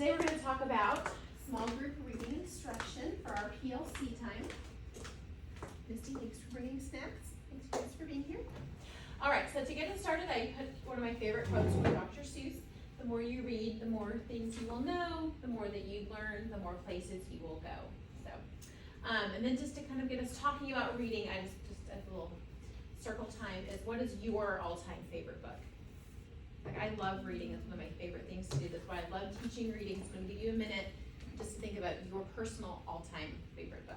today we're going to talk about small group reading instruction for our PLC time. Misty, thanks for bringing snacks. Thanks you guys for being here. All right, so to get us started, I put one of my favorite quotes from Dr. Seuss. The more you read, the more things you will know, the more that you learn, the more places you will go. So, and then just to kind of get us talking about reading, I just a little circle time is, what is your all-time favorite book? Like, I love reading. It's one of my favorite things to do. That's why I love teaching reading. So I'm going to give you a minute just to think about your personal all-time favorite book.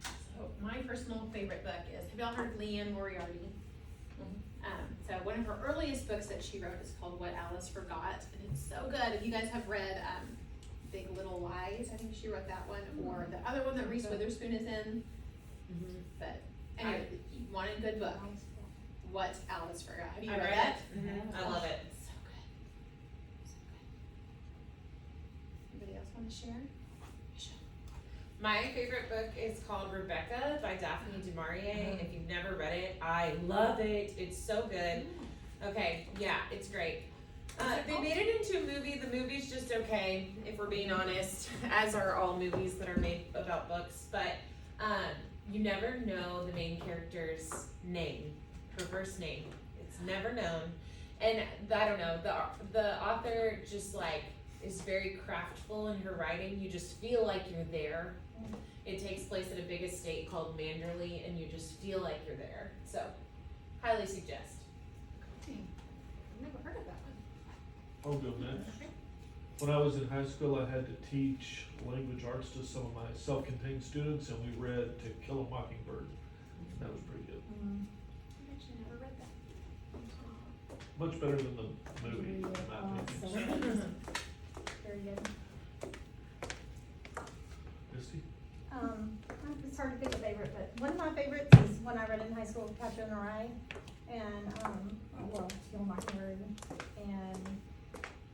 So my personal favorite book is, have y'all heard of Leanne Moriarty? So one of her earliest books that she wrote is called What Alice Forgot, and it's so good. If you guys have read Big Little Lies, I think she wrote that one, or the other one that Reese Witherspoon is in. But anyway, you want a good book. What Alice Forgot. Have you read that? I love it. It's so good. So good. Anybody else want to share? My favorite book is called Rebecca by Daphne du Maurier. If you've never read it, I love it. It's so good. Okay, yeah, it's great. They made it into a movie. The movie's just okay, if we're being honest, as are all movies that are made about books. But you never know the main character's name, her first name. It's never known. And I don't know, the author just like is very craftful in her writing. You just feel like you're there. It takes place at a big estate called Manderley, and you just feel like you're there. So, highly suggest. I've never heard of that one. I'll go next. When I was in high school, I had to teach language arts to some of my self-contained students, and we read To Kill a Mockingbird. And that was pretty good. I've actually never read that. Much better than the movie, in my opinion. Very good. Misty? It's hard to pick a favorite, but one of my favorites is one I read in high school, Catcher in the Rye, and, well, Kill a Mockingbird, and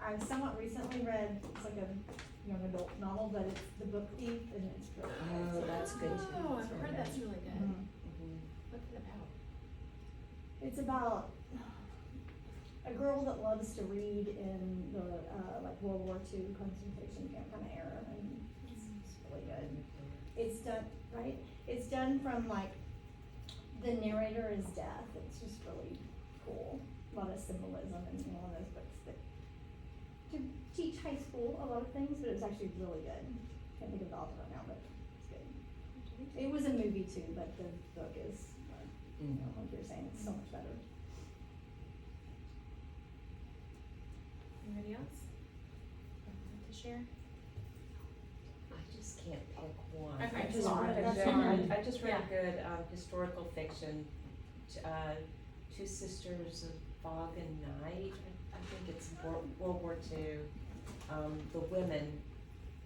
I somewhat recently read, it's like a young adult novel, but it's The Book Thief, and it's really good. Oh, that's good too. Oh, That's I've really heard good. that's really good. Mhm. What's it about? It's about a girl that loves to read in the, like World War II concentration camp kind of era, and it's really good. It's done, right? It's done from like, the narrator is death. It's just really cool. A lot of symbolism in one of those books that, to teach high school a lot of things, but it was actually really good. Can't think of the author right now, but it's good. It was a movie too, but the book is, like you're saying, it's so much better. Anybody else? Want to share? I just can't pick one. Okay, I just fine. read a That's good, fine. I just read a good historical fiction, Two Sisters of Fog and Night. I think it's World War II. The women,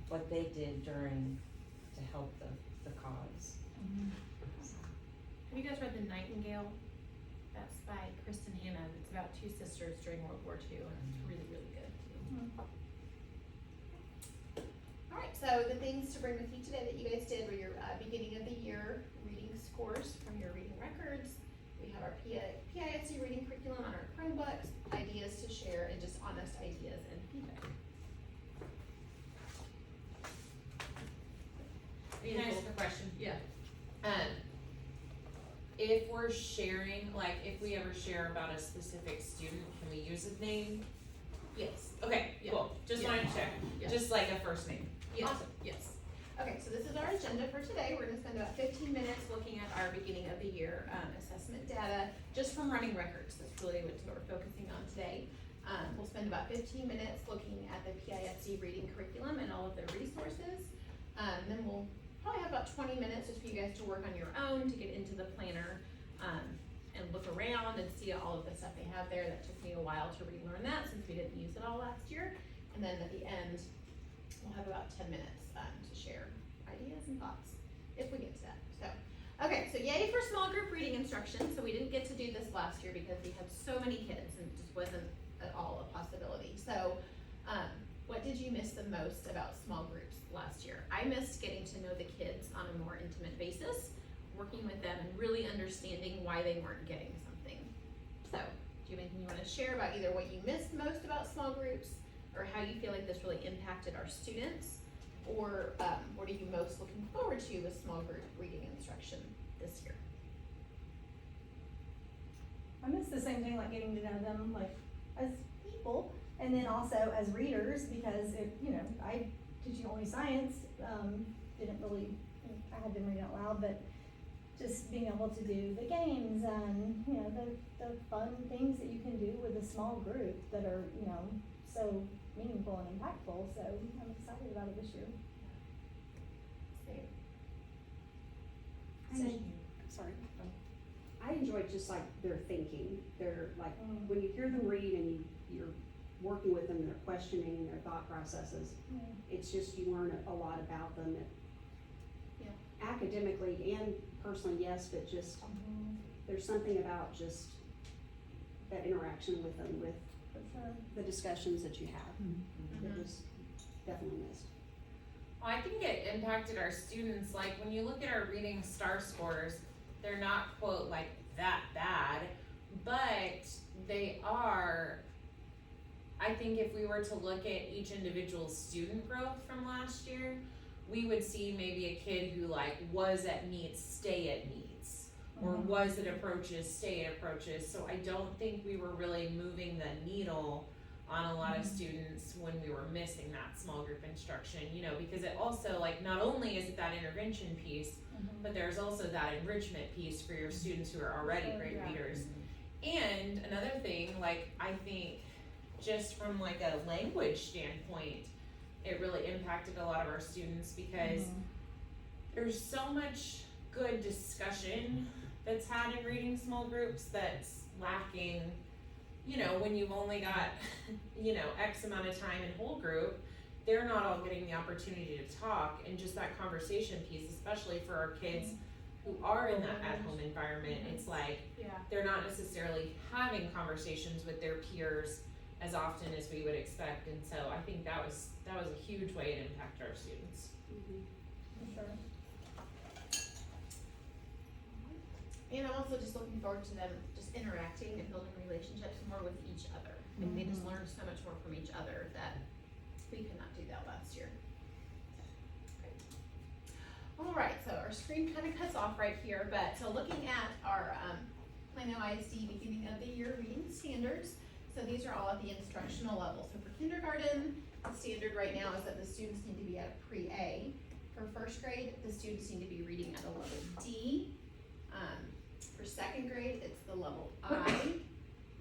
what they did to help the cause. Have you guys read The Nightingale? That's by Kristen Hanna. It's about two sisters during World War II, and it's really, really good too. All right, so the things to bring with you today that you guys did were your beginning of the year reading scores from your reading records. We have our PISC reading curriculum on our Chromebooks, ideas to share, and just honest ideas and feedback. Can I ask a question? Yeah. If we're sharing, like, if we ever share about a specific student, can we use a name? Yes. Okay, Yeah. cool. Just Yeah. wanted to check. Yeah. Just like a first name. Yes. Awesome. Yes. Okay, so this is our agenda for today. We're gonna spend about 15 minutes looking at our beginning of the year assessment data, just from running records. That's really what we're focusing on today. We'll spend about 15 minutes looking at the PISC reading curriculum and all of their resources. Then we'll probably have about 20 minutes just for you guys to work on your own, to get into the planner, and look around and see all of the stuff they have there. That took me a while to relearn that since we didn't use it all last year. And then at the end, we'll have about 10 minutes to share ideas and thoughts, if we get to that. So, okay, so yay for small group reading instruction. So we didn't get to do this last year because we had so many kids and it just wasn't at all a possibility. So, what did you miss the most about small groups last year? I missed getting to know the kids on a more intimate basis, working with them and really understanding why they weren't getting something. So, do you have anything you wanna share about either what you missed most about small groups, or how you feel like this really impacted our students? Or, what are you most looking forward to with small group reading instruction this year? I miss the same thing, like getting to know them like as people, and then also as readers, because it, you know, I teaching only science, didn't really, I had them read out loud, but just being able to do the games and, you know, the fun things that you can do with a small group that are, you know, so meaningful and impactful, so I'm excited about it this year. Sorry. I enjoyed just like their thinking, their like, when you hear them read and you're working with them, they're questioning their thought processes. Yeah. It's just, you learn a lot about them. Yeah. Academically and personally, yes, but just, there's something about just that interaction with them, with For sure. the discussions that you have. It was definitely missed. Well, I think it impacted our students, like when you look at our reading star scores, they're not quote like that bad, but they are, I think if we were to look at each individual student growth from last year, we would see maybe a kid who like was at meets, stay at meets, or was at approaches, stay at approaches. So I don't think we were really moving the needle on a lot of students when we were missing that small group instruction, you know, because it also, like, not only is it that intervention piece, but there's also that enrichment piece for your students who are already great readers. And another thing, like, I think just from like a language standpoint, it really impacted a lot of our students because there's so much good discussion that's had in reading small groups that's lacking, you know, when you've only got, you know, X amount of time in whole group, they're not all getting the opportunity to talk, and just that conversation piece, especially for our kids who are in that at-home environment, it's like, they're not necessarily having conversations with their peers as often as we would expect, and so I think that was a huge way it impacted our students. For sure. And I'm also just looking forward to them just interacting and building relationships more with each other. And they just learn so much more from each other that we could not do that last year. All right, so our screen kind of cuts off right here, but so looking at our Plano ISD beginning of the year reading standards. So these are all at the instructional level. So for kindergarten, the standard right now is that the students need to be at a pre-A. For first grade, the students need to be reading at a level D. For second grade, it's the level I.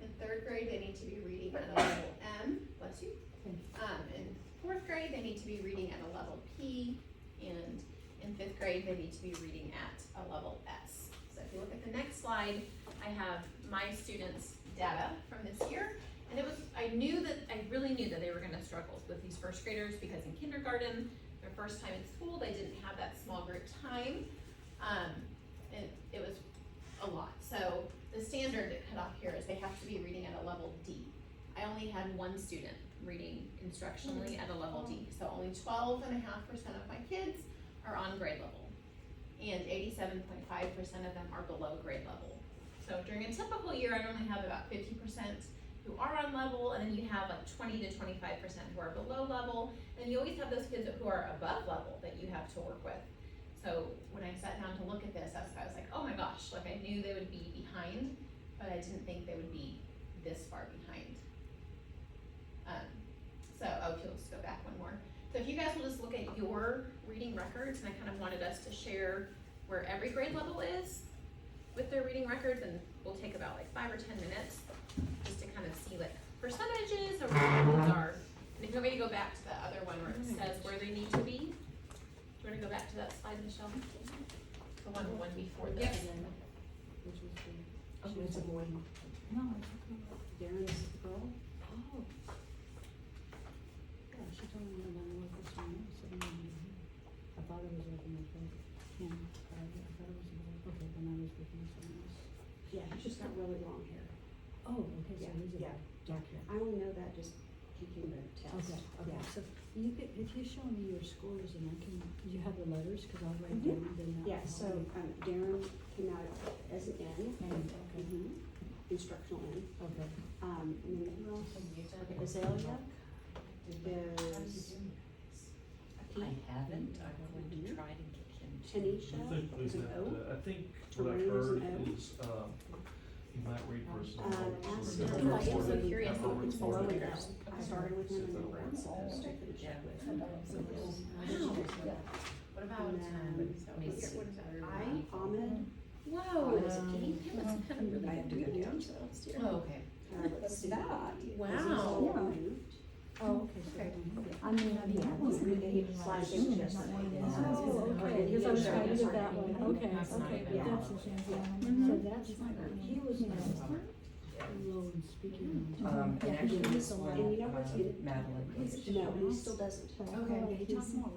In third grade, they need to be reading at a level M. Bless you. In fourth grade, they need to be reading at a level P. And in fifth grade, they need to be reading at a level S. So if you look at the next slide, I have my students' data from this year. And I really knew that they were gonna struggle with these first graders because in kindergarten, their first time in school, they didn't have that small group time. And it was a lot. So the standard cut off here is they have to be reading at a level D. I only had one student reading instructionally at a level D. So only 12.5% of my kids are on grade level. And 87.5% of them are below grade level. So during a typical year, I only have about 50% who are on level, and then you have like 20 to 25% who are below level, and you always have those kids who are above level that you have to work with. So when I sat down to look at this, I was like, oh my gosh, like I knew they would be behind, but I didn't think they would be this far behind. If you'll just go back one more. So if you guys will just look at your reading records, and I kind of wanted us to share where every grade level is with their reading records, and we'll take about like 5 or 10 minutes just to kind of see like percentages or where things are. And if you want me to go back to the other one where it says where they need to be, we're gonna go back to that slide, Michelle. The one before this. Yep. Which was the, Oh, she was a boy. No. Darren's girl. Oh. Yeah, she told me about what this one was, so I thought it was like in the Kim, I thought it was, okay, then I was thinking of someone else. Yeah, he's just got really long hair. Oh, okay, so Yeah, he's a yeah. dark hair. I only know that just taking the test. Okay, okay, Yeah. so you could, if you show me your scores and I can, you have the letters, cause I'll write Mhm. down, then that. Yeah, so, Darren came out as an N. And, okay, Instructional N. okay. And then who else? Okay, Azalea is a T. I haven't, I'm going to try to get him to. Tanisha I think we is an have O. to, I think what I've Tarun is heard an O. is, you might read first. and Ask then him, report I was so it curious after what it's his below recorded. an L. I started with him and then Brent's supposed to finish up with. What about, What is that? Ahmed, Whoa. is a P. I have to go down. oh, okay. Let's see. Wow. Oh, okay, so. Okay. I mean, Slash is just. Oh, okay, because I was trying to get that one, okay, That's not okay, even- Yeah. that's the same thing, so that's, he was low in speaking. And actually this one, And you know what's good? Madeline goes to. No, he still doesn't. Okay. He talked more.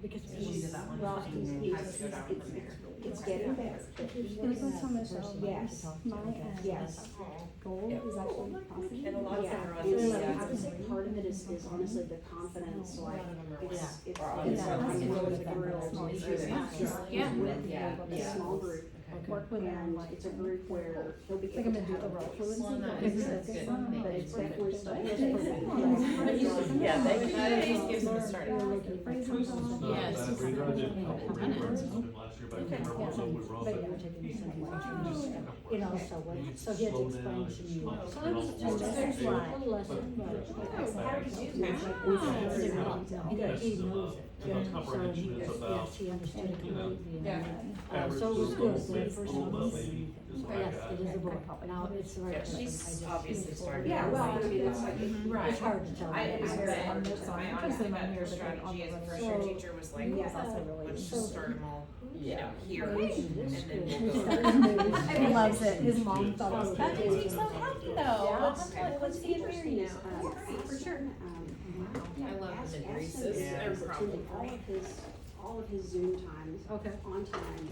Because. So she did that one. Well, Mhm. Has to go down from there. It's getting better. It was on Michelle. Yes. My, Yes. goal is actually positive. And a lot of Yeah, them are on and this, like, yeah. I would say part of it is honestly the confidence, like, it's, Or on it's, this I'm one. really thrilled. Small He's group. Yeah. with Yeah, a yeah. small group, Work with them, and like. it's a group where he'll be I think able I'm to gonna do have overall a fluency. Well, but nice. it's That's a good. one, but it's definitely Yeah, they can- That at least gives them a start. It's not a Yes. bad reader, I did a couple of reruns of him last year, but I can't remember what we were on, But but you were taking the second you one. just kind of You know, work. so what, You so he had to slow down, explain to you me. just So slow it was down. a little lesson, but. He knows it. And the comprehension is about, Yes, he understood it you know, completely. Yeah. average So it was to good, low, the mid, first little one low was. maybe is what I Yes, got. it is a book, now it's the right Yeah, person. she's I just- obviously started. Yeah, well, I mean, it's like, Right. It's hard to tell. I, It's I very bet, hard to I tell. honestly bet her strategy as a first year teacher was like, Yeah. let's just start them all, you know, here, Well, and this then is we'll good. go. And he loves it, his mom thought it was That good. makes me so happy Yeah, what's interesting is, For sure. I love Ask- the ask Greases. him Yeah. is attending all of his Zoom times Okay. on time, and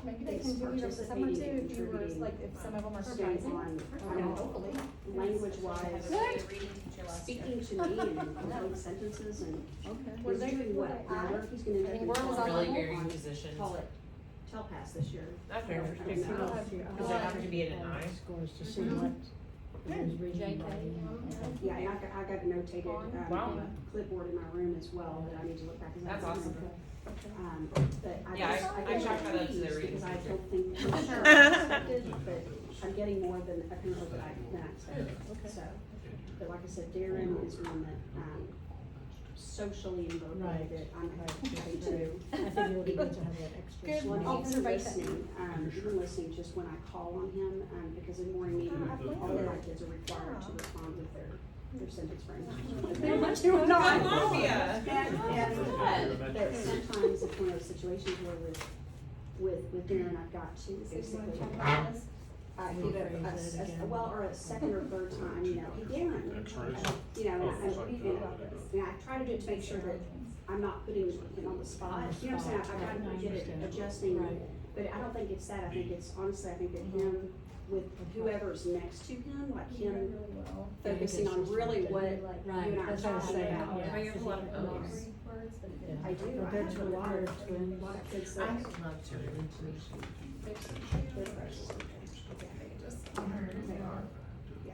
Maybe they is can give you the summer too, participating and if you were, contributing, like, if some of them are staying surprising. on, language wise, speaking to me and complete sentences and Okay. was doing well. Now, where he's gonna end up in Where was I? Really Call varying it- positions. Call it Telpass this year. That's very interesting. Yeah. Does it have to be in an eye? Scores to see what it was reading. writing. Yeah, and I got notated, Wow. clipboard in my room as well that I need to look back. 'cause I That's don't awesome. remember. But I Yeah, just, I I chalk that up to the pleased reading because I teacher. don't think, I'm sure I expected, but I'm getting more than apparently than I expected, Okay. so. But like I said, Darren is one that, socially and verbally Right. that I'm Right. happy to. I think it would be good to have that extra. Good. Well, small- even listening, even listening just when I call on him, because in morning meeting, all of my kids are required to respond with their sentence frame. They want to or I not. love ya. And but sometimes it's one of those situations where with Darren, I've got to basically, give it or a second or third time, you know, hey Darren, you know, and I try to do it to make sure that I'm not putting him on the spot, you know what I'm saying, I got to get it adjusting, Right. but I don't think it's that, I think it's honestly, I think that him with whoever's next to him, like him focusing on really what you Right, and I are that's what I was talking saying, about. yeah. I have a lot of O's. I do, I Compared have to a lot of, twins. a lot of kids I that. love to read intuition.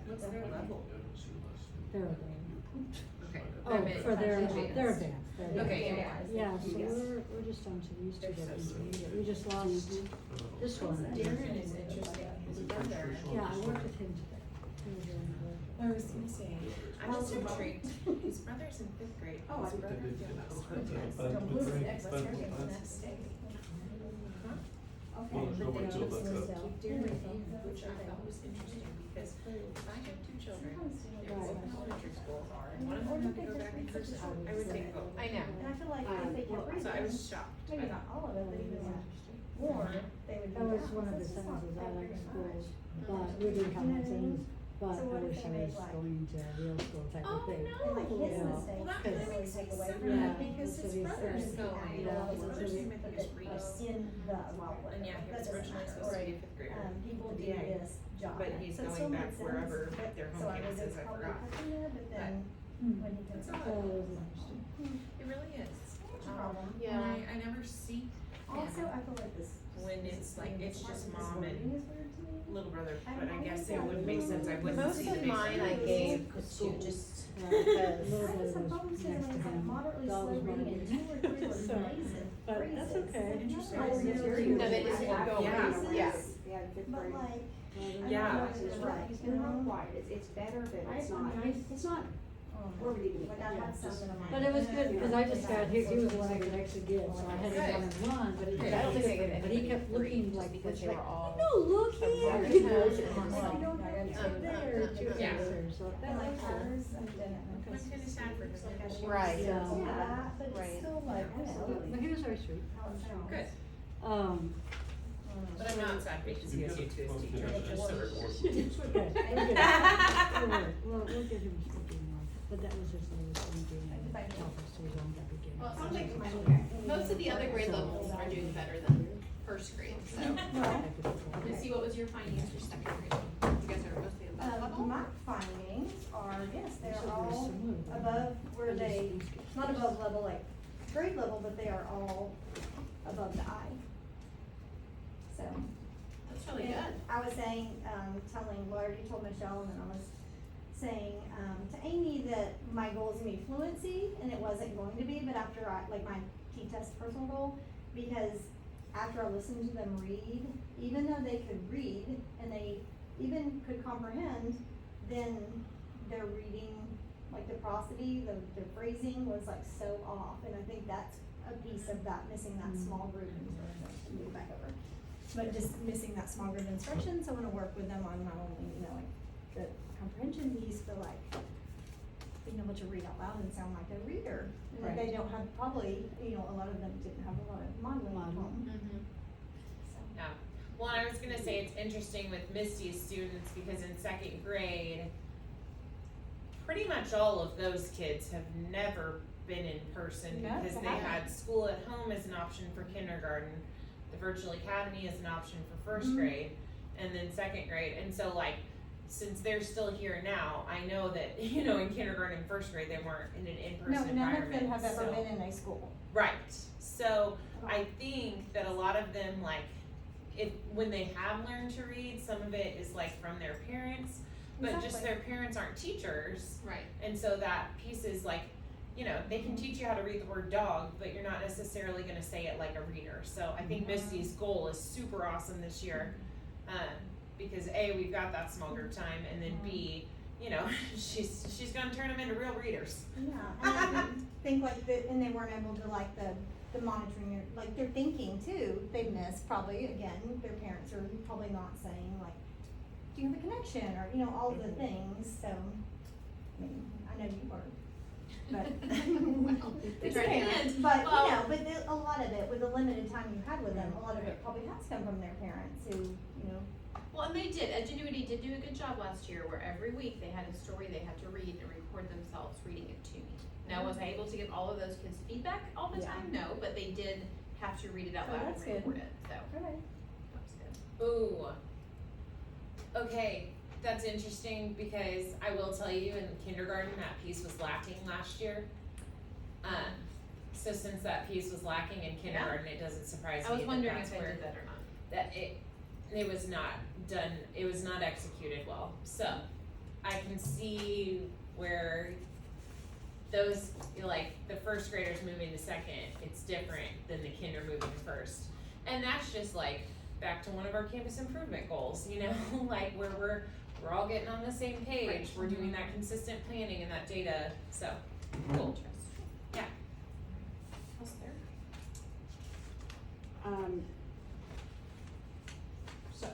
What's their level? They're there. Okay. Oh, for their, advanced. they're advanced. They're Okay, advanced. yeah. Yeah, so Yes. we're just on to these two They're so that sweet. we just lost this one. Darren is interesting, his brother. Yeah, I worked with him today. He was really good. I was gonna say, I'm just intrigued, his brother's in fifth grade, Oh, his I brother didn't failed But his with test. rain, but with Next day. Well, there's no way to look up. Keep Darren in, which I thought was interesting, because if I had two children, they were both in elementary school, and one of them had to go back in person, I would take both. I know. And I feel like if they kept reading, So I was shocked. maybe not all of it, but even more, they would That do was that. one of the That's just not sentences I very like much. schools, but we didn't come to things, but So I what if wish they I made was like- going to real school type of thing. And like his Yeah. mistakes, Well, that they kinda really makes take sense away to from me, it. because his brother's Yeah. going, Yeah. his brother's name I think is But Reese, in the, well, and yeah, he that was doesn't originally matter. supposed to be a fifth grader. People do Yeah. this job. But he's So it going still back makes sense, wherever but- their so home I campus was is, I probably forgot. cooking it, but then when he It's comes not- up. That was interesting. It really is. No problem. Yeah. And I never see Also, I feel like this. when it's like, it's just mom This and wording is weird to me. little brother, I but I don't guess think it I would make do. sense, I wouldn't Most see the of face. mine I gave to just because. Little I just have brother problems was saying next to it's like him. moderately Dog slow was reading barking. and 2 or 3 were Sorry. phrases. But that's okay. Interesting. I don't know Very if No, but it's I- good going. phrases, Yeah, fifth But grade. like, I Yeah. don't know if It's it's right, right, it's you been real know? quiet, it's better, but I- it's I not, mean, it's not where we need to be. Like I had something in my. But it was good, because I just got, he was the one I could actually get, so I had Good. it one-on-one, but it Good. was I don't think I different, could but he kept three, looking just like, because it's they like, were all no, look here, very you know, good. it's on Like, song. you don't have to Up there, do two it. Yeah. there, so that And was like cool. hers, I didn't. I'm kinda sad for him. Like I should Right. say, Yeah. yeah, but it's Right. still like, Absolutely, but he was very sweet. how it sounds. Good, but I'm not sad because he has you to his teacher. It's okay, we'll get it. We'll get him something more, but that was his little thing, and help us to his own beginning. Well, it sounds like most of the other grade levels are doing better than first grade, so. Missy, what was your findings for second grade? You guys are mostly above level? My findings are, yes, they're all above where they, not above level like grade level, but they are all above the eye. So. That's really And good. I was saying, telling, well, I already told Michelle, and then I was saying, to Amy that my goal is gonna be fluency, and it wasn't going to be, but after like my T-test personal goal, because after I listened to them read, even though they could read, and they even could comprehend, then their reading, like the prosody, the phrasing was like so off, and I think that's a piece of that, missing that small group, and move back over. But just missing that small group instruction, so I wanna work with them on not only, you know, like the comprehension piece, but like being able to read out loud and sound like a reader. And that they don't have, probably, you know, a lot of them didn't have a lot of modeling at home, Mm-hmm. so. Yeah, well, and I was gonna say it's interesting with Misty's students because in second grade, pretty much all of those kids have never been in person No, because they they haven't. had school at home as an option for kindergarten, the virtual academy as an option for first Mhm. grade, and then second grade, and so like, since they're still here now, I know that, you know, in kindergarten and first grade, they weren't in an in-person No, environment, none of them have ever so- been in a school. Right, so I think that a lot of them, like, if, when they have learned to read, some of it is like from their parents, but just Exactly. their parents aren't teachers, Right. and so that piece is like, you know, they can teach you how to read the word dog, but you're not necessarily gonna say it like a reader, so I think Misty's goal is super awesome this year. Because A, we've got that small group time, and then B, you know, she's gonna turn them into real readers. Yeah, and I think like and they weren't able to like the monitoring, like their thinking too, they missed probably, again, their parents are probably not saying like, do you have a connection, or, you know, all of the things, so, I mean, I know you were, but. Well, It's try to parents, end. but, Well- you know, but a lot of it, with the limited time you had with them, a lot of it probably has come from their parents who, you know. Well, and they did, Edgenuity did do a good job last year where every week they had a story they had to read and record themselves reading it to me. Now, was I able to give all of those kids feedback all the Yeah. time? No, but they did have to read it out Oh, loud that's and good. record it, so Okay. that was good. Ooh. Okay, that's interesting because I will tell you in kindergarten that piece was lacking last year. So since that piece was lacking in kindergarten, it doesn't surprise I was me that wondering that's if I where did that or not. that it was not done, it was not executed well. So I can see where those, you know, like the first graders moving to second, it's different than the kinder moving to first. And that's just like back to one of our campus improvement goals, you know, like where we're all getting on the same page, Right. we're doing that consistent planning and that data, so, cool. Yeah. How's there? So,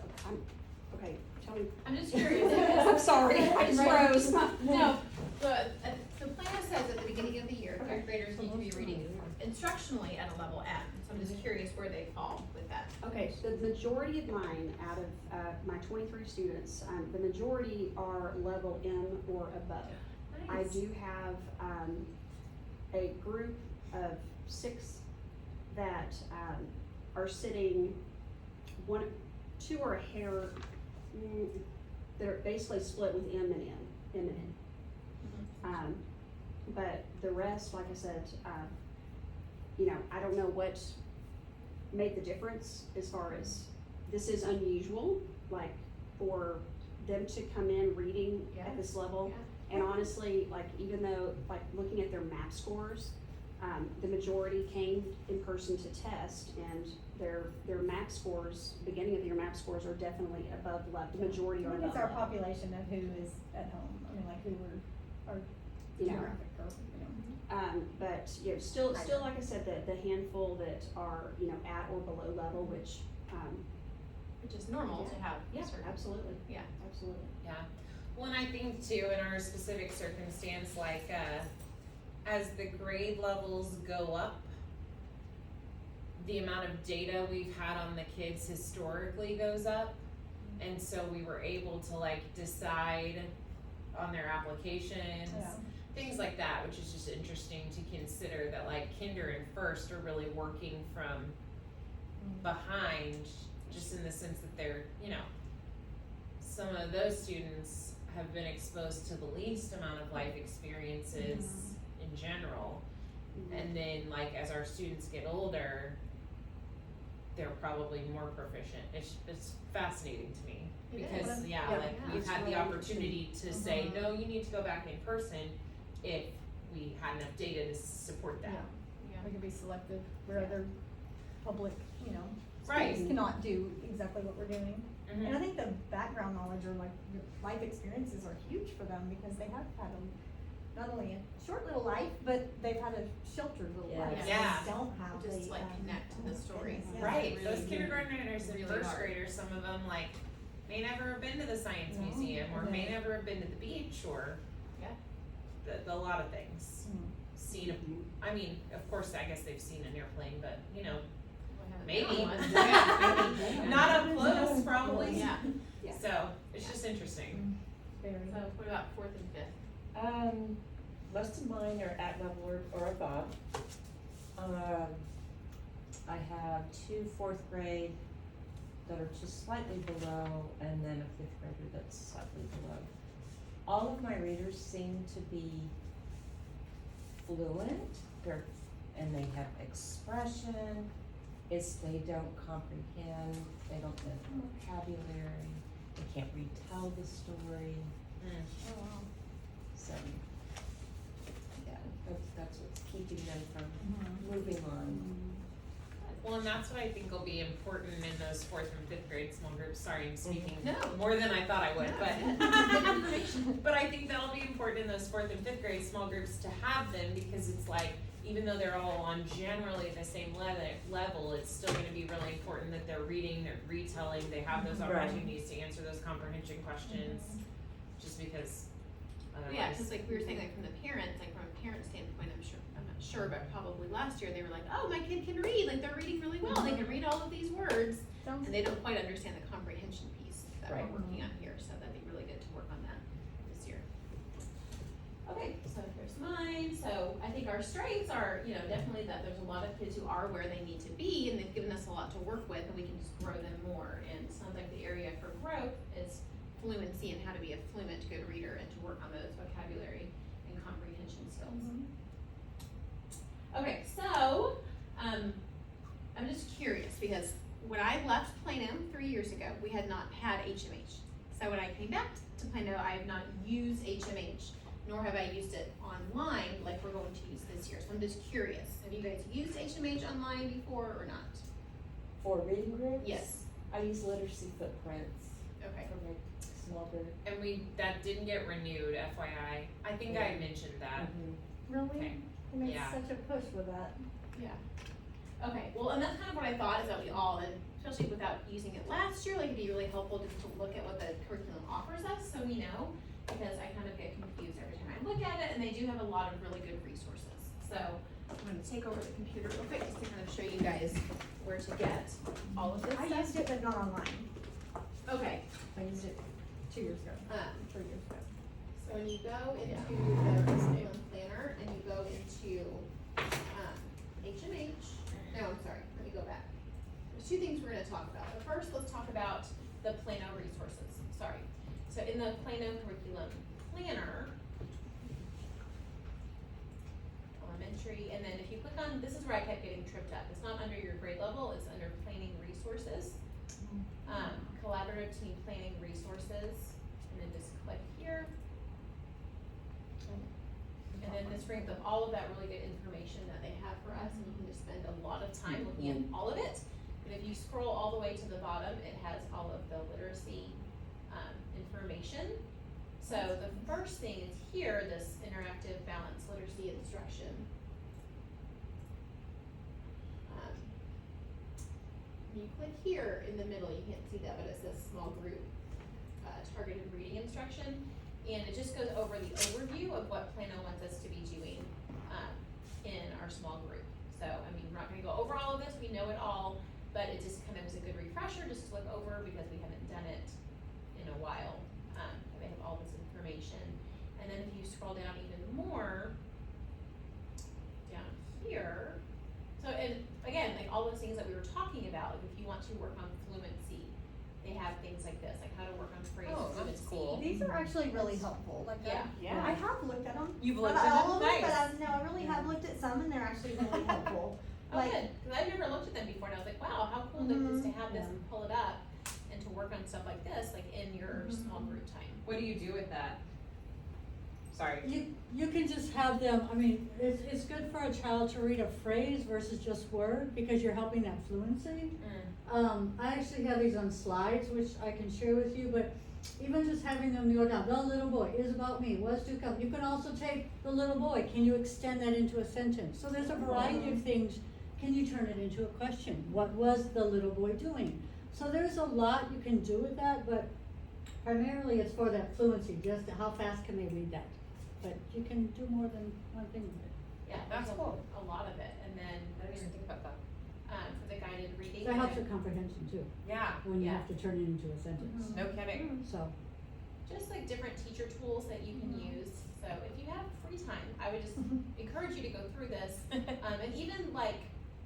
okay, tell me. I'm just curious. I'm sorry, I just Right. froze. No, the plan says at the beginning of the year, Okay. third graders need to be reading instructionally at a level M. So I'm just curious where they fall with that. Okay, so the majority of mine, out of my 23 students, the majority are level M or above. I do have a group of 6 that are sitting, 2 are a hair, they're basically split with M and N, M and N. the rest, like I said, I don't know what made the difference as far as, this is unusual, like, for them to come in reading Yeah. at this level. Yeah. And honestly, like, even though, like, looking at their MAP scores, the majority came in person to test, and their MAP scores, beginning of the year MAP scores are definitely above the majority I are think above it's our level. population of who is at home, I mean, like, who our You know. demographic or, But, still, like I said, the handful that are, at or below level, which, Which is normal to have. yeah, certain- absolutely. Yeah. Absolutely. Well, and I think too, in our specific circumstance, like, as the grade levels go up, the amount of data we've had on the kids historically goes up. And so we were able to like decide on their applications, Yeah. things like that, which is just interesting to consider that like kinder and first are really working from behind, just in the sense that they're, some of those students have been exposed to the least amount of life experiences in general. And then like as our students get older, they're probably more proficient. It's fascinating to me. It is. Because Yeah, like yeah. we've It's had the really opportunity to say, no, you need to go back in person if we had enough data to support that. Yeah. We can be selective where other public, Right. schools cannot do exactly what we're doing. Mhm. And I think the background knowledge or like your life experiences are huge for them because they have had not only a short little life, but they've had a sheltered little life. Yes. So Yeah. They don't have Just the, like connect to the stories. yeah. Right, Really those good. kindergartners and Really first hard. graders, some of them like may never have been to the science No. museum or may Yeah. never have been to the beach or Yeah. a lot of things. Mm. Seen a, I mean, of course, I guess they've seen an airplane, but We haven't maybe. done one. Yeah, maybe. not up close probably. Yeah. Yeah. So it's just interesting. Very. So what about fourth and fifth? Most of mine are at level or above. I have 2 4th grade that are just slightly below, and then a 5th grader that's slightly below. All of my readers seem to be fluent, and they have expression. It's they don't comprehend, they don't know the vocabulary, they can't retell the story, Oh, wow. so, yeah, that's what's keeping them from Mhm. moving on. Well, and that's what I think will be important in those 4th and 5th grade small groups. Sorry, I'm speaking No. more than I thought I would, Good but information. but I think that'll be important in those 4th and 5th grade small groups to have them, because it's like, even though they're all on generally the same level, it's still gonna be really important that they're reading, they're retelling, they have those Right. opportunities to answer those comprehension questions, just because otherwise. Yeah, cause like we were saying, like from the parents, like from a parent standpoint, I'm not sure, but probably last year they were like, oh, my kid can read, like they're reading really well, they can read all of these words. Sounds And they don't quite understand the comprehension piece that Right. we're working on here, so that'd be really good to work on that this year. Okay, so here's mine, so I think our strengths are, definitely that there's a lot of kids who are where they need to be, and they've given us a lot to work with, and we can just grow them more, and it sounds like the area for growth is fluency and how to be a fluent good reader and to work on those vocabulary and comprehension skills. Okay, so, I'm just curious, because when I left Plano 3 years ago, we had not had HMH. So when I came back to Plano, I have not used HMH, nor have I used it online like we're going to use this year. So I'm just curious, have you guys used HMH online before or not? For reading groups? Yes. I use literacy footprints Okay. for my small group. And that didn't get renewed, FYI. I think I mentioned that. Really? Okay. They made Yeah. such a push with that. Yeah. Okay, well, and that's kind of what I thought, is that we all, and especially without using it last year, like it'd be really helpful just to look at what the curriculum offers us, so we know, because I kind of get confused every time I look at it, and they do have a lot of really good resources. So I'm gonna take over the computer real quick, just to kind of show you guys where to get all of this I stuff. used it, but not online, Okay, I used it 2 years ago, 3 years ago. so when you go into the curriculum planner, and you go into, HMH, no, I'm sorry, let me go back. There's 2 things we're gonna talk about. But first, let's talk about the Plano resources, sorry. So in the Plano curriculum planner, is where I kept getting tripped up. It's not under your grade level, it's under planning resources. Collaborative team planning resources, and then just click here. And then this brings up all of that really good information that they have for us, and you can just spend a lot of time looking at all of it. But if you scroll all the way to the bottom, it has all of the literacy, information. So the first thing is here, this interactive balanced literacy instruction. You click here in the middle, you can't see that, but it says small group, targeted reading instruction. And it just goes over the overview of what Plano wants us to be doing, in our small group. So, I mean, we're not gonna go over all of this, we know it all, but it just kind of is a good refresher just to look over because we haven't done it in a while. They have all this information. And then if you scroll down even more, down here, so, and again, like all those things that we were talking about, like if you want to work on fluency, they have things like this, like how to work on phrase Oh, fluency. that's cool. These are actually really helpful, like, Yeah. I have looked at them. You've Not looked at all them? of them, but Nice. no, I really have looked at some and they're actually really helpful. Oh, Like, good, cause I've never looked at them before and I was like, wow, how cool is this to have this and pull it up and to work on stuff like this, like in your small group time. What do you do with that? Sorry. You can just have them, I mean, it's good for a child to read a phrase versus just word, because you're helping that fluency. I actually have these on slides, which I can share with you, but even just having them go down, the little boy is about me, was to come. You can also take the little boy, can you extend that into a sentence? So there's a variety of things. Can you turn it into a question? What was the little boy doing? So there's a lot you can do with that, but primarily it's for that fluency, just how fast can they read that? But you can do more than one thing with it. Yeah, That's there's cool. a lot of it, and then I didn't even think about that. for the guided reading. That helps and with comprehension too, Yeah, when you Yeah. have to turn it into a sentence. no kidding. So, just like different teacher tools that you can use. So if you have free time, I would just encourage you to go through this. And even like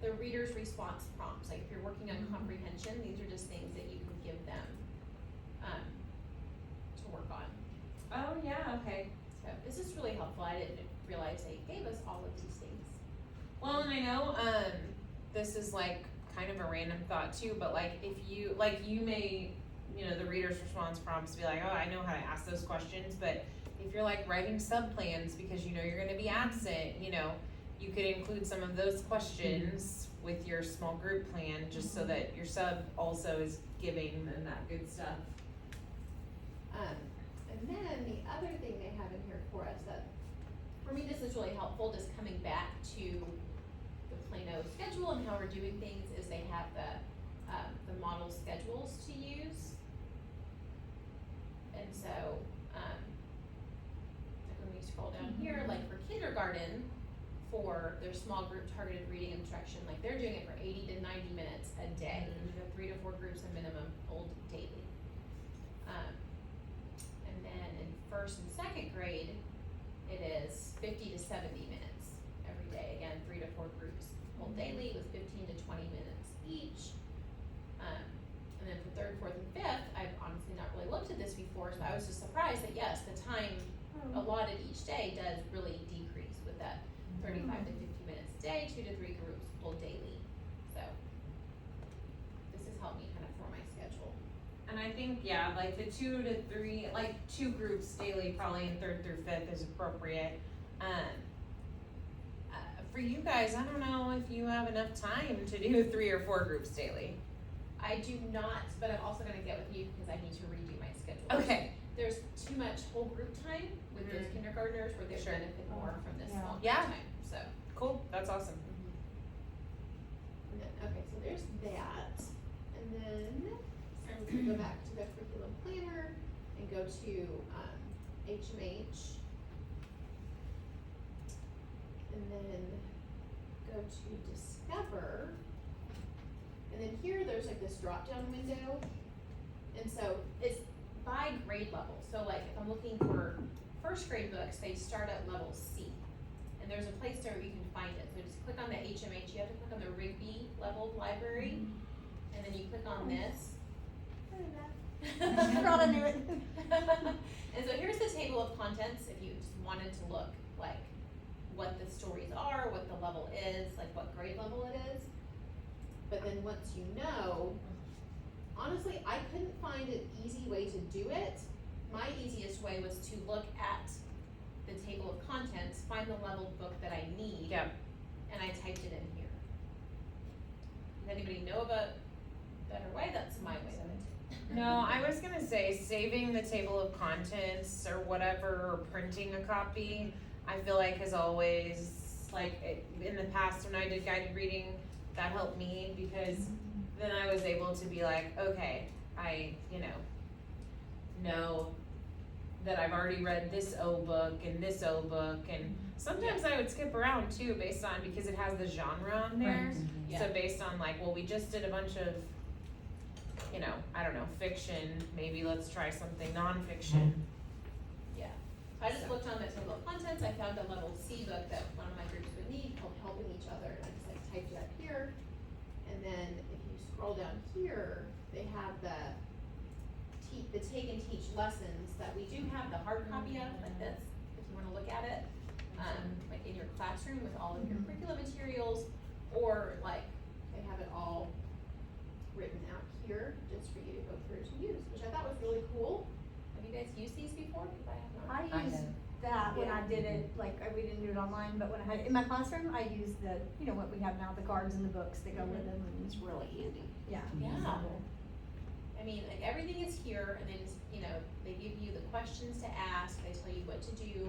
the reader's response prompts, like if you're working on comprehension, these are just things that you can give them, to work on. Oh, yeah, okay. So this is really helpful. I didn't realize they gave us all of these things. Well, and I know, this is like kind of a random thought too, but like if you, like you may, you know, the reader's response prompts be like, oh, I know how to ask those questions, but if you're like writing sub plans because you know you're gonna be absent, you know, you could include some of those questions with your small group plan, just so that your sub also is giving them that good stuff. And then the other thing they have in here for us that, for me, this is really helpful, just coming back to the Plano schedule and how we're doing things, is they have the model schedules to use. And so, like when we scroll down here, like for kindergarten, for their small group targeted reading instruction, like they're doing it for 80 to 90 minutes a day. You have 3 to 4 groups a minimum, pulled daily. And then in first and second grade, it is 50 to 70 minutes every day. Again, 3 to 4 groups pulled daily with 15 to 20 minutes each. And then for third, fourth, and fifth, I've honestly not really looked at this before, so I was just surprised that yes, the time allotted each day does really decrease with that 35 to 50 minutes a day, 2 to 3 groups pulled daily. So this has helped me kind of for my schedule. And I think, yeah, like the 2 to 3, like 2 groups daily, probably in third through fifth is appropriate. For you guys, I don't know if you have enough time to do 3 or 4 groups daily. I do not, but I'm also gonna get with you because I need to redo my schedule. Okay. There's too much whole group time with those Mhm. kindergartners where they Sure. benefit more from this Yeah. small group Yeah. time, so. Cool, that's awesome. And then, okay, so there's that, and then, I'm gonna go back to the curriculum planner and go to, HMH. And then go to Discover. And then here, there's like this drop-down window, and so it's by grade level, so like if I'm looking for first grade books, they start at level C. And there's a place there where you can find it, so just click on the HMH, you have to click on the Rigby level library, and then you click on this. I forgot I knew it. And so here's the table of contents if you just wanted to look like what the stories are, what the level is, like what grade level it is. But then once you know, honestly, I couldn't find an easy way to do it. My easiest way was to look at the table of contents, find the level book that I need. Yep. And I typed it in here. Does anybody know of a better way? That's my way of it. No, I was gonna say saving the table of contents or whatever, or printing a copy, I feel like has always, in the past when I did guided reading, that helped me because then I was able to be like, okay, I, know that I've already read this O book and this O book, and sometimes I would skip around too based on, because it has the genre on there. Yeah. So based on well, we just did a bunch of, I don't know, fiction, maybe let's try something nonfiction. I just looked on the table of contents, I found a level C book that one of my groups would need called Helping Each Other, and I just typed it up here. And then if you scroll down here, they have the take and teach lessons that we do have the hard copy of, like this, if you wanna look at it. Like in your classroom with all of your curriculum materials, or they have it all written out here just for you to go through to use, which I thought was really cool. Have you guys used these before? Because I have not. I used that when I did it, we didn't do it online, but when I had, in my classroom, I used the, what we have now, the cards and the books that go with them, and It's really handy. yeah. Yeah. I mean, everything is here, and then, they give you the questions to ask, they tell you what to do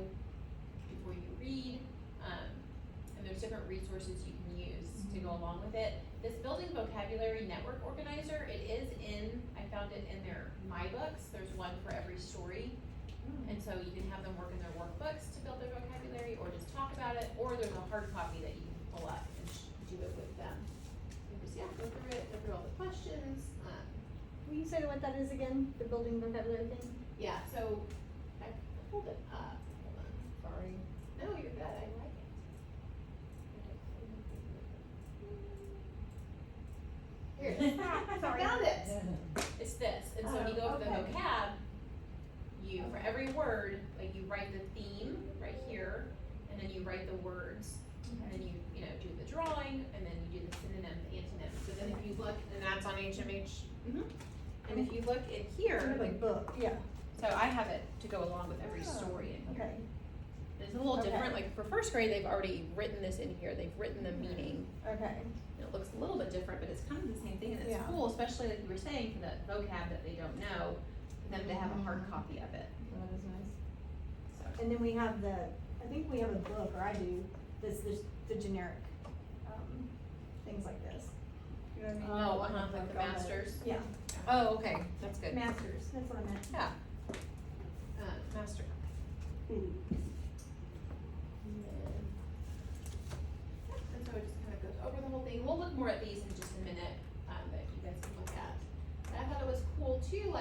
before you read, and there's different resources you can use to go along with it. This Building Vocabulary Network Organizer, it is I found it in their My Books, there's one for every story. And so you can have them work in their workbooks to build their vocabulary, or just talk about it, or there's a hard copy that you can pull up and do it with them. And just, go through it, go through all the questions, Will you say what that is again, the building vocabulary thing? yeah, so I pulled it up, hold on, sorry. No, you're good, I like it. Here it is, I found it. It's this, and so when you go over the okay. vocab, you, for every word, you write the theme right here, and then you write the words, and then you do the drawing, and then you do the synonyms, antonyms, so then if you look, And that's on HMH. and if you look in here, Like book, yeah. so I have it to go along with every story in here. Okay. It's a little Okay. different, for first grade, they've already written this in here, they've written the meaning. Okay. And it looks a little bit different, but it's kind of the same thing, and it's Yeah. cool, especially like you were saying, for that vocab that they don't know, for them to have a hard copy of it, That is nice. so. And then we have I think we have a book, or I do, there's the generic, things like this. You know what I mean? Oh, like the masters. Yeah, Oh, okay, that's good. masters, that's what I meant. Yeah, Master. Mhm. And so it just kind of goes over the whole thing, we'll look more at these in just a minute, that you guys can look at. And I thought it was cool too,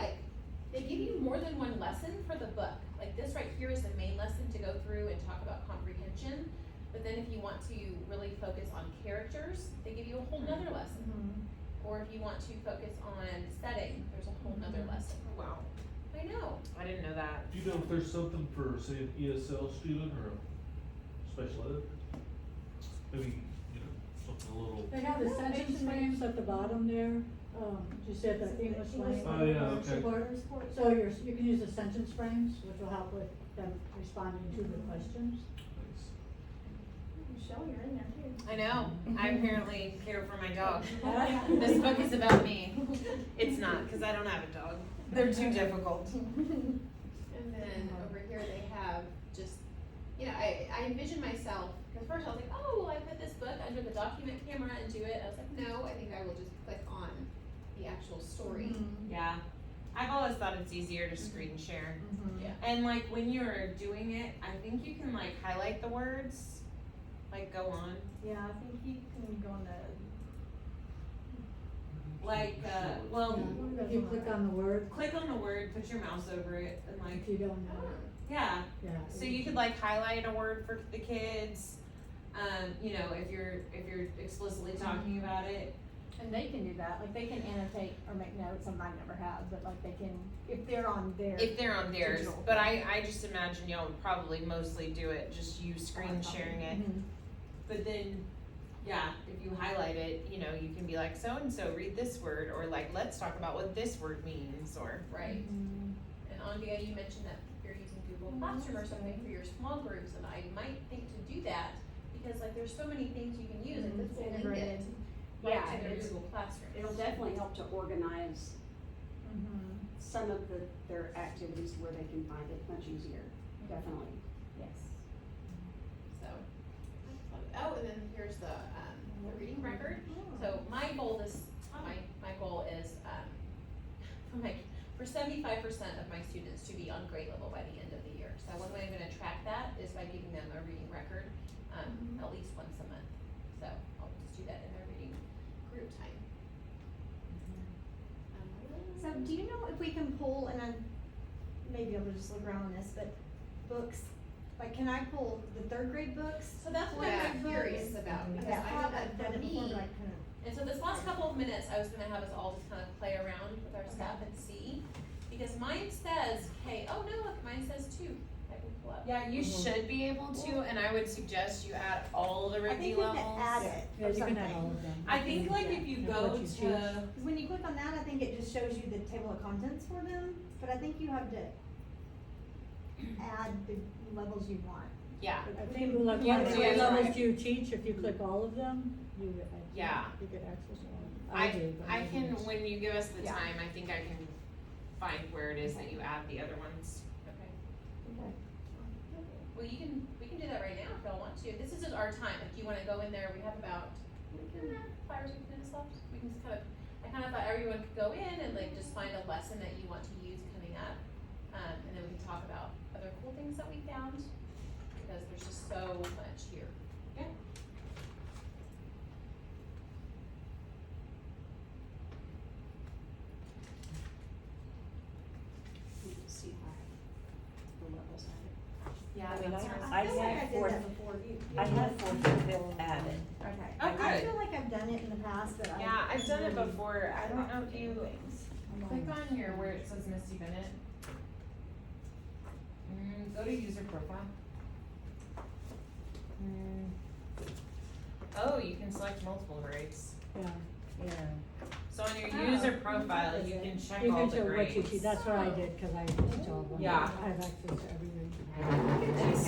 they give you more than one lesson for the book. This right here is the main lesson to go through and talk about comprehension. But then if you want to really focus on characters, they give you a whole nother lesson. Or if you want to focus on setting, there's a whole nother lesson. wow, I know. I didn't know that. Do you know if there's something for, say, an ESL student or a special ed? Maybe, something a little, They have the sentence frames at the bottom there, just said the English language. Oh, yeah, okay. support. So you can use the sentence frames, which will help with them responding to the questions. nice. Michelle, you're in there too. I know, I apparently care for my dog. This This book is about me. It's not, cause I don't have a dog. They're too difficult. And then over here they have just, I envision myself, because first I was like, oh, will I put this book under the document camera and do it? I was like, no, I think I will just click on the actual story. Yeah, I've always thought it's easier to screen share. Yeah. And when you're doing it, I think you can highlight the words, go on. Yeah, I think you can go on Well, If you click on the word, click on the word, put your mouse over it, and if you don't know, yeah. yeah. So you could highlight a word for the kids, if you're explicitly talking about it. And they can do that, like they can annotate or make notes, some I never have, but like they can, if they're on their. If they're on theirs, Digital. but I just imagine y'all would probably mostly do it, just you screen sharing it. Mhm. But then, yeah, if you highlight it, you know, you can be like, so and so, read this word, or like, let's talk about what this word means, or. Right. And Andrea, you mentioned that you're using Google Classroom or something for your small groups, and I might think to do that, because like there's so many things you can use, and this will link it Integrated. right Yeah, to their it's- Google Classroom. It'll definitely help to organize Mhm. some of their activities where they can find it much easier, definitely. Yes. So, oh, and then here's the reading record. So my goal my goal is, for 75% of my students to be on grade level by the end of the year. So one way I'm gonna track that is by giving them a reading record, at least once a month. So I'll just do that in their reading group time. So do you know if we can pull, and maybe I'll just look around on this, but books, like can I pull the third grade books? So that's what Yeah. I'm curious about, because Yeah, I know that I've done for it before, me, but I couldn't. and so this last couple of minutes, I was gonna have us all just kind of play around with our stuff and see. Because mine says, hey, oh no, look, mine says 2. I can pull up. Yeah, you should be able to, and I would suggest you add all the I Rigby think we have levels. to add it Yeah, or you can add all something. of them. I think like if you And go what you choose. to, Cause when you click on that, I think it just shows you the table of contents for them, but I think you have to add the levels you want. yeah, I think like Yeah, what do grade it. levels do you teach? If you click all of them, you get, Yeah. you get access to all of them. I do, but I maybe can, it's- when you give us the Yeah. time, I think I can find where it is that you add the other ones. Okay. Okay. Well, we can do that right now if y'all want to. This is just our time. If you wanna go in there, we have about 5 or 6 minutes left. We can just I kind of thought everyone could go in and like just find a lesson that you want to use coming up. And then we can talk about other cool things that we found, because there's just so much here. You can see how the levels are. Yeah, I mean, that's I feel like I have did fourth- that before. I have fourth and fifth added. Okay. Oh, I good. feel like I've done it in the past, but I. Yeah, I've done it really before. I don't know if you things. click on here where it says Misty Bennett. Go to user profile. Oh, you can select multiple grades. Yeah. Yeah. So on your Oh, user profile, you can check You all can the show what you grades. teach, that's what I did, cause I teach all of them. Yeah. I have access to every grade.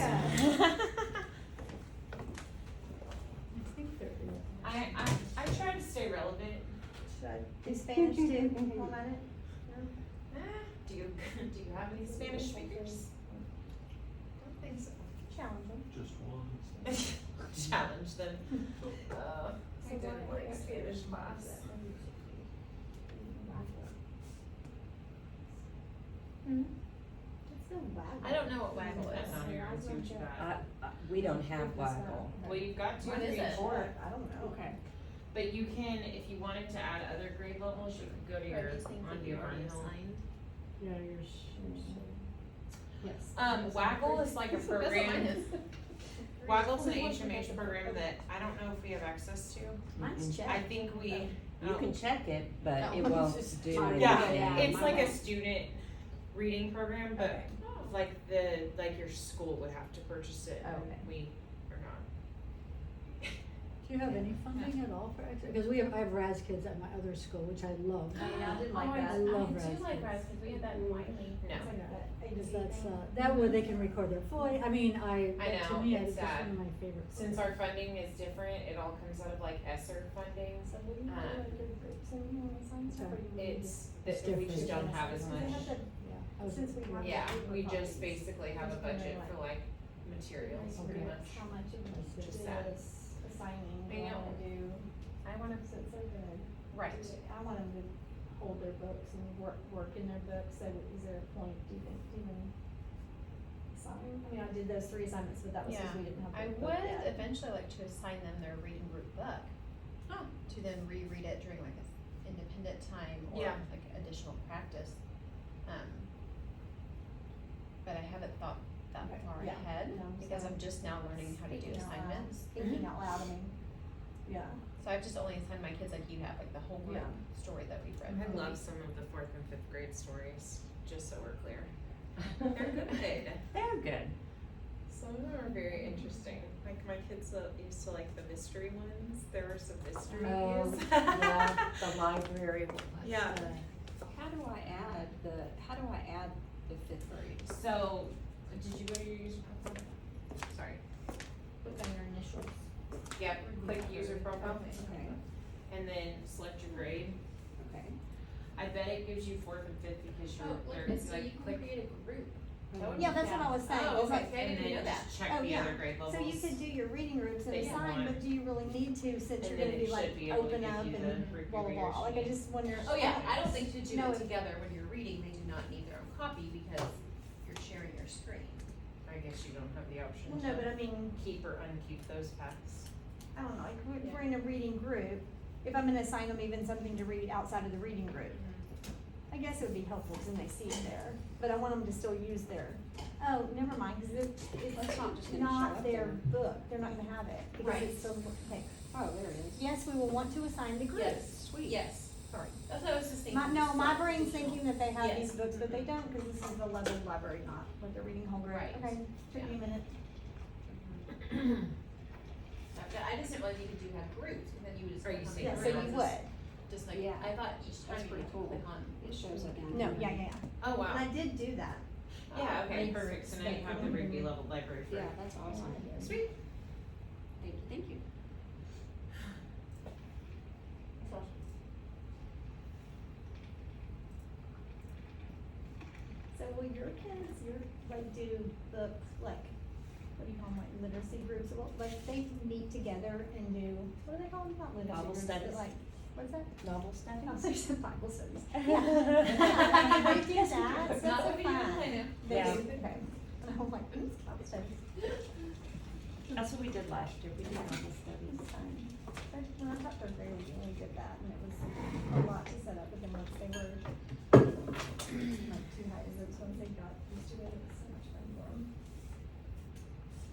I try to stay relevant. Should I do Spanish too, one minute? Do you have any Spanish speakers? Don't think so. Challenge them. Just one. Challenge them. I So didn't what- like Spanish class. What's the waggle? I don't know what waggle Put is. that on here and see what you got. We don't have Waggle. Well, you've got 2, What 3, is and it? 4. I don't know. Okay. But you can, if you wanted to add other grade levels, you could go to Are your, these things that onto you your already Barnhill. assigned? Yeah, yours. Yes. Waggle is like a That's what mine program, is. Waggle's an HMH program that I don't know if we have access to. Mine's checked. I think we. You can check it, but Oh. it won't Just- do Yeah, anything. Yeah, it's my like a bad. student reading program, but Okay. like like your school would have to purchase it, and Okay. we are not. Do you have any funding at all for extra? Because I have RAS kids at my other school, which I love. Yeah, I didn't like Oh, that. I love I Raz do like kids. Raz, cause we had that in Wiley. No. It's like that Because ABC that's, thing. that way they can record their voice, I mean, I to know, me, it's it's just sad. one of my favorite. Since our funding is different, it all comes out of like ESSER funding. So what do you do, like, your groups and you wanna sign stuff, or you wanna do- It's, It's that we just different. don't have as So they much. have to- Yeah. I was- Since we have. Yeah, paper we just copies, basically have a just wondering, budget for like materials, like, pretty Okay. much. How much of That's this just sad. is assigning, I do I know. wanna do, I wanna, since they're gonna. Right. I want them to hold their books and work in their books, so is there a point, do you think, to even assign? I mean, I did those 3 assignments, but that was because Yeah. we didn't have I the book would yet. eventually like to assign them their reading group book. To then reread it during like a independent time or Yeah. like additional practice. But I haven't thought that Okay, far yeah. ahead, No, because so I'm just now learning how to do Thinking out loud. assignments. Thinking out loud, I mean, yeah. So I've just only assigned my kids like you have, like the whole group story that we've read. I love some of the 4th and 5th grade stories, just so we're clear. They're good. They're good. Some of them are very interesting. Like my kids used to like the mystery ones. There were some mysteries. Yeah, the library one. Yeah. How do I add the fifth grade? So, did you go to your user profile? Sorry. Click on your initials. Yep, click user profile. Okay, And then select your grade. okay. I bet it gives you 4th and 5th because Oh, you're, look, it's so you like can click. create a group. Yeah, that's what I was saying. Oh, It's like- okay. I didn't And know then that. just check Oh, the yeah. other grade levels. So you could do your reading groups and They assign, want- but do you really need to, since And you're then gonna it be should like, be able to open give up you and the blah, blah, reader blah, like I sheet. just wonder. Oh yeah, I don't think to do No, it if- together when you're reading, they do not need their own copy because you're sharing your screen. I guess you don't have the option Well, no, but to I mean, keep or unkeep those paths. I don't know, like, if we're in a reading group, if I'm gonna assign them even something to read outside of the reading group, I guess it would be helpful, cause then they see it there, but I want them to still use their, oh, never mind, cause it's That's not just gonna show not up their there. book, they're not gonna have it, because Right. it's so, okay. Oh, there it is. Yes, we will want to assign the group. Yes, Sweet. yes, Sorry. that's what I was just thinking. My brain's thinking that they have Yes. these books, but they don't, cause this is the level library, not what they're reading whole group. Right. Okay, took me a minute. I just didn't realize you could have groups, and then you would just. Are you click on saying the Yeah, Right. so group. you would. Just like, Yeah. I thought each time That's you pretty would cool. click on. It shows up down No, here. yeah. Oh, wow. And I did do that. Yeah, okay, Makes perfect. So now you sense. have the Rigby level library for Yeah, that's awesome. Sweet. Thank you. So will your kids, like do books, like, what do you call them, like literacy groups, well, like they meet together and do, what do they call them, not literacy Bible groups, studies. but like, what's that? Novel Oh, studies? there's some Bible studies. Yeah. They do that, It's so not that's what we do in fun. Plano. They Yeah. do, okay. And I'm like, ooh, Bible studies. That's what we did last year, we did novel studies. It's fun. When I taught third grade, we only did that, and it was a lot to set up, but then once they were like too high as those ones they got used to it, it was so much fun for them.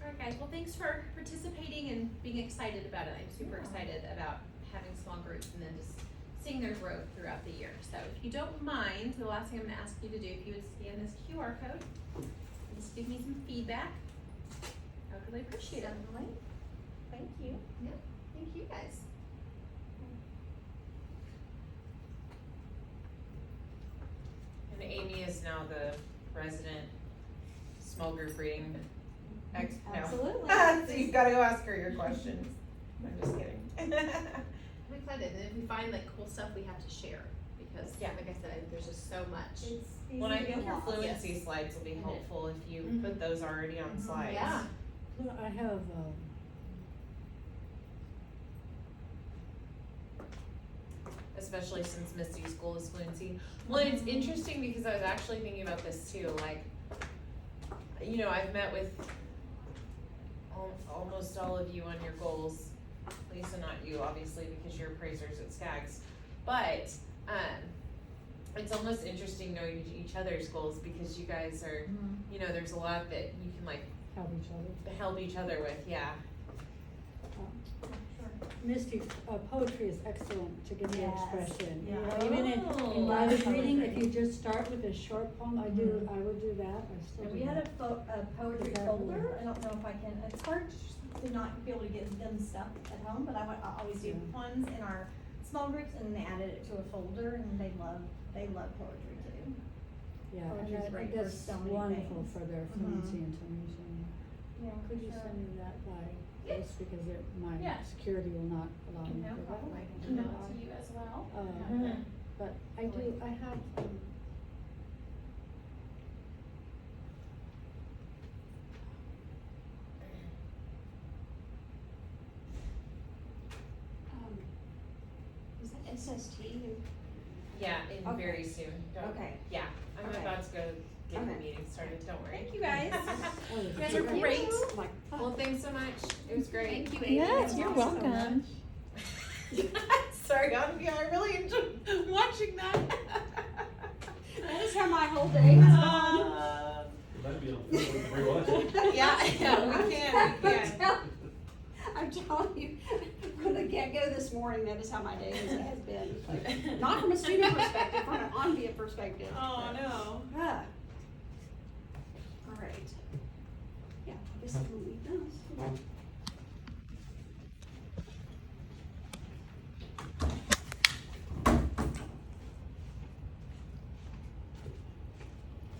Alright guys, well thanks for participating and being excited about it. I'm super excited about having small groups and then just seeing their growth throughout the year. So if you don't mind, the last thing I'm gonna ask you to do, if you would scan this QR code, and just give me some feedback. I would really appreciate it. Certainly. Thank you. Yeah, thank you guys. And Amy is now the resident small group reading ex, no. Absolutely. So you've gotta go ask her your questions. I'm just kidding. I'm excited, and if we find like cool stuff, we have to share, because Yeah. like I said, I think there's just so much. It's easy Well, I to think get your lost. fluency slides will be helpful if you Mhm. put those already on slides. Yeah. Well, I have, Especially since Misty's goal is fluency. Well, it's interesting because I was actually thinking about this too, like, you know, I've met with almost all of you on your goals. Lisa, not you, obviously, because you're appraisers at Skaggs. But, it's almost interesting knowing each other's goals because you guys are, you know, there's a lot that you can like help each other. help each other with, yeah. Misty, poetry is excellent to give me Yes. expression. You Yeah. know, even in Oh. private reading, if you just start with a short poem, I would do that, I still And do we had that. a poetry Is that folder, weird? I don't know if I can, it's hard to not be able to get them stuff at home, but I always do Yeah. ones in our small groups, and then they added it to a folder, and they love poetry too. Yeah, and poetry's that, great for that's so many wonderful things. for their Mhm. fluency and tonation. Yeah, Could you send me that by Yeah. post, because my Yeah. security will not allow me to No do that. problem, I can email it to you as well. But I have, Is that SST? Yeah, in Okay. very soon. Don't- Okay. Yeah, I'm Okay. about to go get the Okay. meeting started, don't worry. Thank you guys. oh, You guys are great. Like, Well, thanks so much. It was great. Thank you, Amy. Yes, you're welcome. Sorry, I really enjoyed watching that. that is how my whole day has gone. It might be on film, rewatch it. Yeah, we can. I'm telling you, when the get-go this morning, morning, that is how my day has been. Like, not from a student perspective, from an on-via perspective. Oh, no. Ah. All right. Yeah, I guess I'm gonna leave those.